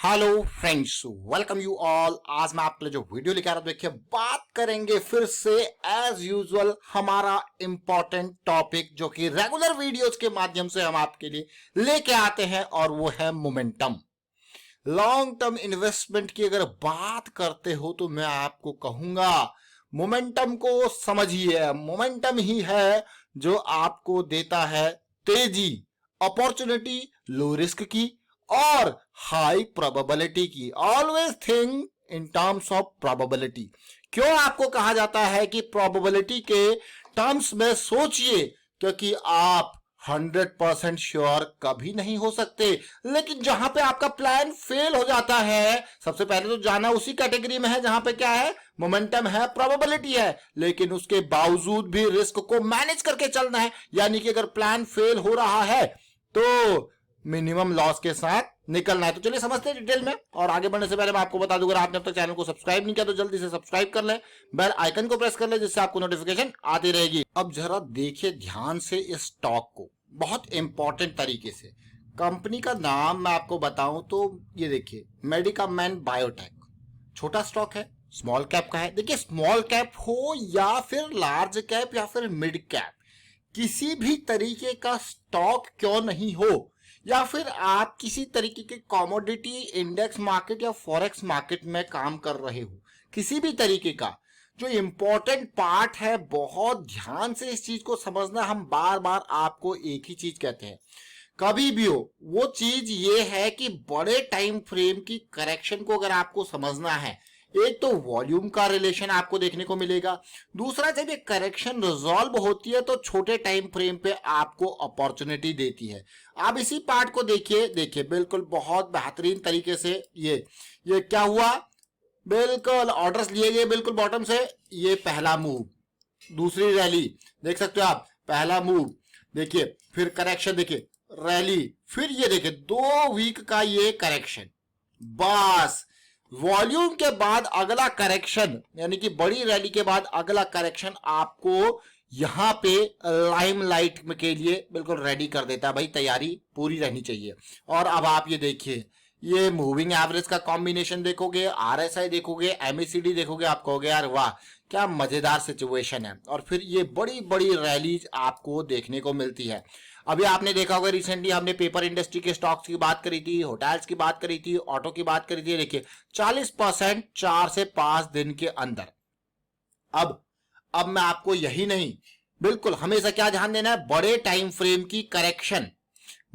Hello friends, welcome you all. आज मैं आपके लिए जो वीडियो लेकर आ रहा हूं, देखिए बात करेंगे फिर से एज यूजुअल हमारा इंपॉर्टेंट टॉपिक जो कि रेगुलर वीडियोस के माध्यम से हम आपके लिए लेके आते हैं, और वो है मोमेंटम। लॉन्ग टर्म इन्वेस्टमेंट की अगर बात करते हो तो मैं आपको कहूंगा मोमेंटम को समझिए। मोमेंटम ही है जो आपको देता है तेजी, अपॉर्चुनिटी, लो रिस्क की और हाई प्रोबेबिलिटी की। Always think in terms of probability. क्यों आपको कहा जाता है कि प्रोबेबिलिटी के टर्म्स में सोचिए? क्योंकि आप 100% श्योर कभी नहीं हो सकते, लेकिन जहां पे आपका प्लान फेल हो जाता है, सबसे पहले तो जाना उसी कैटेगरी में है जहां पे क्या है, मोमेंटम है, प्रोबेबिलिटी है, लेकिन उसके बावजूद भी रिस्क को मैनेज करके चलना है। यानी कि अगर प्लान फेल हो रहा है तो मिनिमम लॉस के साथ निकलना है। तो चलिए समझते हैं डिटेल में, और आगे बढ़ने से पहले मैं आपको बता दूं, अगर आपने अब तक चैनल को सब्सक्राइब नहीं किया तो जल्दी से सब्सक्राइब कर लें, बेल आइकन को प्रेस कर लें, जिससे आपको नोटिफिकेशन आती रहेगी। अब जरा देखिए ध्यान से इस स्टॉक को बहुत इंपॉर्टेंट तरीके से। कंपनी का नाम मैं आपको बताऊं तो ये देखिए, मेडिकामेंट बायोटेक। छोटा स्टॉक है, स्मॉल कैप का है। देखिए स्मॉल कैप हो या फिर लार्ज कैप या फिर मिड कैप, किसी भी तरीके का स्टॉक क्यों नहीं हो, या फिर आप किसी तरीके के कमोडिटी इंडेक्स मार्केट या फॉरेक्स मार्केट में काम कर रहे हो, किसी भी तरीके का, जो इंपॉर्टेंट पार्ट है, बहुत ध्यान से इस चीज को समझना। हम बार बार आपको एक ही चीज कहते हैं, कभी भी हो, वो चीज ये है कि बड़े टाइम फ्रेम की करेक्शन को अगर आपको समझना है, एक तो वॉल्यूम का रिलेशन आपको देखने को मिलेगा, दूसरा जब ये करेक्शन रिजॉल्व होती है तो छोटे टाइम फ्रेम पे आपको अपॉर्चुनिटी देती है। आप इसी पार्ट को देखिए, देखिए बिल्कुल बहुत बेहतरीन तरीके से ये क्या हुआ, बिल्कुल ऑर्डर्स लिए गए बिल्कुल बॉटम से। ये पहला मूव, दूसरी रैली देख सकते हो आप, पहला मूव देखिए, फिर करेक्शन देखिए, रैली, फिर ये देखिए 2 वीक का ये करेक्शन, बस वॉल्यूम के बाद अगला करेक्शन, यानी कि बड़ी रैली के बाद अगला करेक्शन आपको यहां पे लाइमलाइट के लिए बिल्कुल रेडी कर देता है। भाई तैयारी पूरी रहनी चाहिए। और अब आप ये देखिए, ये मूविंग एवरेज का कॉम्बिनेशन देखोगे, आरएसआई देखोगे, एमएसीडी देखोगे, आप कहोगे यार वाह क्या मजेदार सिचुएशन है। और फिर ये बड़ी बड़ी रैलीज आपको देखने को मिलती है। अभी आपने देखा होगा, रिसेंटली हमने पेपर इंडस्ट्री के स्टॉक्स की बात करी थी, होटल्स की बात करी थी, ऑटो की बात करी थी। देखिए 40% 4 से 5 दिन के अंदर। अब मैं आपको यही नहीं, बिल्कुल हमेशा क्या ध्यान देना है, बड़े टाइम फ्रेम की करेक्शन।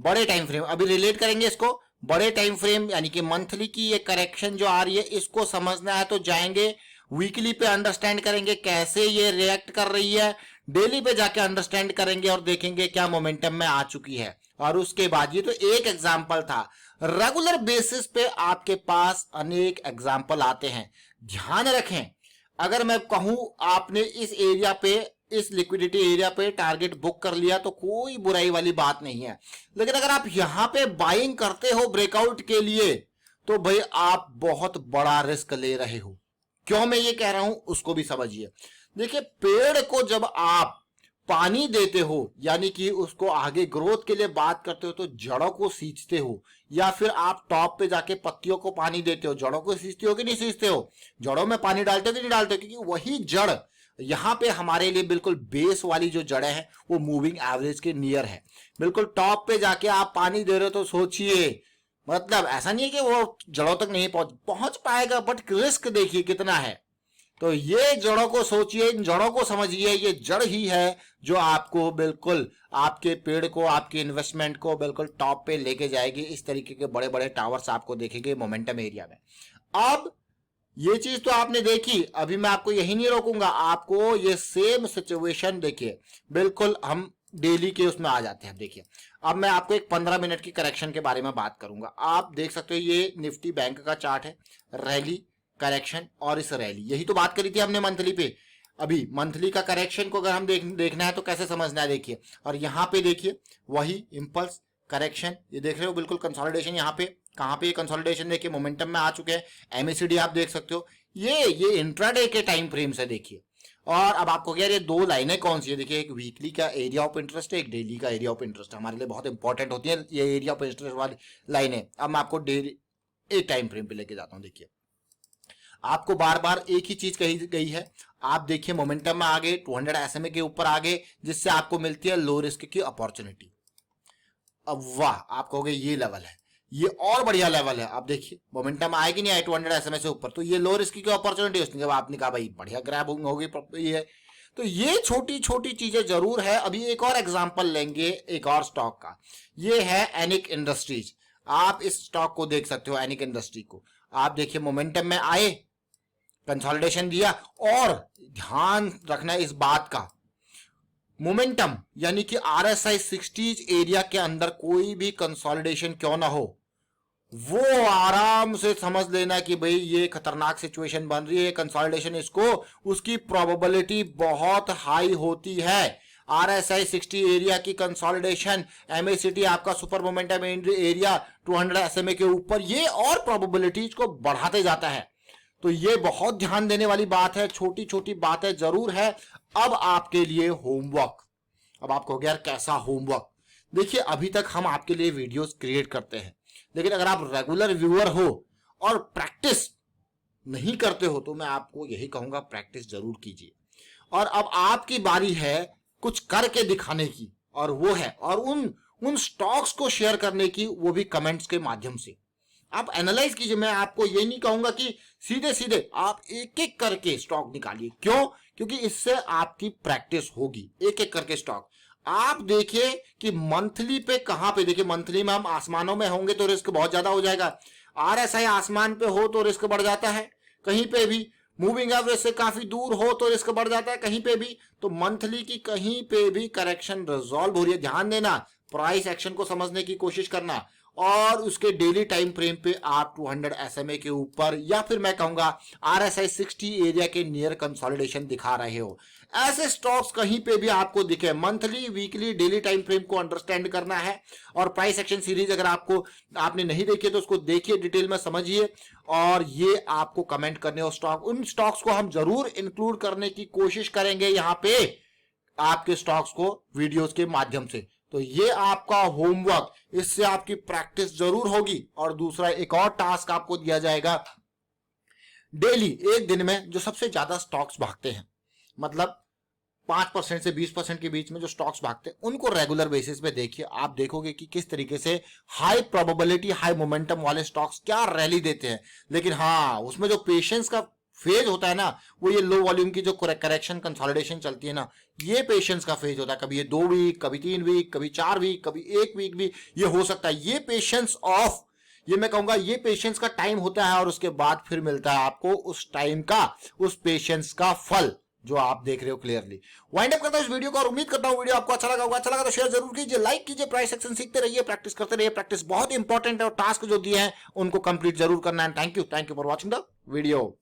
बड़े टाइम फ्रेम अभी रिलेट करेंगे इसको, बड़े टाइम फ्रेम यानी कि मंथली की ये करेक्शन जो आ रही है, इसको समझना है तो जाएंगे वीकली पे, अंडरस्टैंड करेंगे कैसे ये रिएक्ट कर रही है, डेली पे जाके अंडरस्टैंड करेंगे और देखेंगे क्या मोमेंटम में आ चुकी है। और उसके बाद, ये तो एक एग्जांपल था, रेगुलर बेसिस पे आपके पास अनेक एग्जांपल आते हैं। ध्यान रखें, अगर मैं कहूं आपने इस एरिया पे, इस लिक्विडिटी एरिया पे टारगेट बुक कर लिया तो कोई बुराई वाली बात नहीं है, लेकिन अगर आप यहां पे बाइंग करते हो ब्रेकआउट के लिए, तो भाई आप बहुत बड़ा रिस्क ले रहे हो। क्यों मैं ये कह रहा हूं उसको भी समझिए। देखिए पेड़ को जब आप पानी देते हो, यानी कि उसको आगे ग्रोथ के लिए बात करते हो, तो जड़ों को सींचते हो, या फिर आप टॉप पे जाके पत्तियों को पानी देते हो, जड़ों को सींचते हो कि नहीं सींचते हो, जड़ों में पानी डालते हो कि नहीं डालते हो, क्योंकि वही जड़ यहां पे हमारे लिए बिल्कुल बेस वाली जो जड़ें हैं वो मूविंग एवरेज के नियर है। बिल्कुल टॉप पे जाके आप पानी दे रहे हो तो सोचिए, मतलब ऐसा नहीं है कि वो जड़ों तक नहीं पहुंच पाएगा, बट रिस्क देखिए कितना है। तो ये जड़ों को सोचिए, इन जड़ों को समझिए, ये जड़ ही है जो आपको बिल्कुल आपके पेड़ को, आपके इन्वेस्टमेंट को बिल्कुल टॉप पे लेके जाएगी। इस तरीके के बड़े बड़े टावर्स आपको देखेंगे मोमेंटम एरिया में। अब ये चीज तो आपने देखी, अभी मैं आपको यही नहीं रोकूंगा, आपको ये सेम सिचुएशन देखिए, बिल्कुल हम डेली के उसमें आ जाते हैं। देखिए अब मैं आपको एक 15 मिनट की करेक्शन के बारे में बात करूंगा। आप देख सकते हो ये निफ्टी बैंक का चार्ट है, रैली, करेक्शन और इस रैली, यही तो बात करी थी हमने मंथली पे। अभी मंथली का करेक्शन को अगर हम देखना है तो कैसे समझना है, देखिए, और यहां पे देखिए वही इंपल्स करेक्शन, ये देख रहे हो बिल्कुल कंसोलिडेशन, यहाँ पे कहां पे कंसोलिडेशन देखिए मोमेंटम में आ चुके हैं। एमएसीडी आप देख सकते हो, ये इंट्राडे के टाइम फ्रेम से देखिए। और अब आपको क्या, ये 2 लाइनें कौन सी है, देखिए एक वीकली का एरिया ऑफ इंटरेस्ट है, एक डेली का एरिया ऑफ इंटरेस्ट, हमारे लिए बहुत इंपॉर्टेंट होती है ये एरिया ऑफ इंटरेस्ट वाली लाइनें। अब मैं आपको डेली एक टाइम फ्रेम पे लेके जाता हूं। देखिए आपको बार बार एक ही चीज कही गई है। आप देखिए मोमेंटम में आगे 200 SMA के ऊपर आगे, जिससे आपको मिलती है लो रिस्क की अपॉर्चुनिटी। अब वाह, आप कहोगे ये लेवल है, ये और बढ़िया लेवल है। आप देखिए मोमेंटम आएगी नहीं आई 200 SMA से ऊपर, तो ये लो रिस्क की अपॉर्चुनिटी। उसने जब आपने कहा भाई बढ़िया ग्रैब होगी ये, तो ये छोटी छोटी चीजें जरूर है। अभी एक और एग्जांपल लेंगे एक और स्टॉक का, ये है एनिक इंडस्ट्रीज। आप इस स्टॉक को देख सकते हो, एनिक इंडस्ट्री को। आप देखिए मोमेंटम में आए, कंसोलिडेशन दिया, और ध्यान रखना इस बात का, मोमेंटम यानी कि RSI 60 एरिया के अंदर कोई भी कंसोलिडेशन क्यों ना हो, वो आराम से समझ लेना कि भाई ये खतरनाक सिचुएशन बन रही है, कंसोलिडेशन इसको, उसकी प्रोबेबिलिटी बहुत हाई होती है। RSI 60 एरिया की कंसोलिडेशन, MACD आपका सुपर मोमेंटम एरिया 200 SMA के ऊपर, ये और प्रोबेबिलिटीज को बढ़ाते जाता है। तो ये बहुत ध्यान देने वाली बात है, छोटी छोटी बातें जरूर है। अब आपके लिए होमवर्क। अब आप कहोगे यार कैसा होमवर्क? देखिए अभी तक हम आपके लिए वीडियोस क्रिएट करते हैं, लेकिन अगर आप रेगुलर व्यूअर हो और प्रैक्टिस नहीं करते हो तो मैं आपको यही कहूंगा प्रैक्टिस जरूर कीजिए। और अब आपकी बारी है कुछ करके दिखाने की, और वो है और उन स्टॉक्स को शेयर करने की, वो भी कमेंट्स के माध्यम से। आप एनालाइज कीजिए। मैं आपको ये नहीं कहूंगा कि सीधे सीधे आप एक एक करके स्टॉक निकालिए। क्यों? क्योंकि इससे आपकी प्रैक्टिस होगी। एक एक करके स्टॉक आप देखिए कि मंथली पे कहां पे, देखिए मंथली में हम आसमानों में होंगे तो रिस्क बहुत ज्यादा हो जाएगा। RSI आसमान पे हो तो रिस्क बढ़ जाता है। कहीं पे भी मूविंग एवरेज से काफी दूर हो तो रिस्क बढ़ जाता है कहीं पे भी। तो मंथली की कहीं पे भी करेक्शन रिजॉल्व हो रही है, ध्यान देना, प्राइस एक्शन को समझने की कोशिश करना, और उसके डेली टाइम फ्रेम पे आप 200 SMA के ऊपर, या फिर मैं कहूंगा RSI 60 एरिया के नियर कंसोलिडेशन दिखा रहे हो। ऐसे स्टॉक्स कहीं पे भी आपको दिखे, monthly, weekly, daily time frame को अंडरस्टैंड करना है। और प्राइस एक्शन सीरीज अगर आपने नहीं देखी है तो उसको देखिए, डिटेल में समझिए, और ये आपको कमेंट करने हो स्टॉक। उन स्टॉक्स को हम जरूर इंक्लूड करने की कोशिश करेंगे यहाँ पे आपके स्टॉक्स को वीडियोस के माध्यम से। तो ये आपका होमवर्क, इससे आपकी प्रैक्टिस जरूर होगी। और दूसरा एक और टास्क आपको दिया जाएगा, डेली एक दिन में जो सबसे ज्यादा स्टॉक्स भागते हैं, मतलब 5% से 20% के बीच में जो स्टॉक्स भागते हैं, उनको रेगुलर बेसिस पे देखिए। आप देखोगे कि किस तरीके से हाई प्रोबेबिलिटी, हाई मोमेंटम वाले स्टॉक्स क्या रैली देते हैं। लेकिन हाँ, उसमें जो पेशेंस का फेज होता है ना, वो ये लो वॉल्यूम की जो करेक्शन कंसोलिडेशन चलती है ना, ये पेशेंस का फेज होता है। कभी ये 2 वीक, कभी 3 वीक, कभी 4 वीक, कभी 1 वीक भी ये हो सकता है। ये पेशेंस ऑफ, ये मैं कहूंगा ये पेशेंस का टाइम होता है, और उसके बाद फिर मिलता है आपको उस टाइम का, उस पेशेंस का फल जो आप देख रहे हो क्लियरली। वाइंड अप करता हूं इस वीडियो को, और उम्मीद करता हूं वीडियो आपको अच्छा लगा होगा। अच्छा लगा तो शेयर जरूर कीजिए, लाइक कीजिए, प्राइस एक्शन सीखते रहिए, प्रैक्टिस करते रहिए। प्रैक्टिस बहुत इंपॉर्टेंट है, और टास्क जो दिए हैं उनको कंप्लीट जरूर करना है। Thank you for watching the video.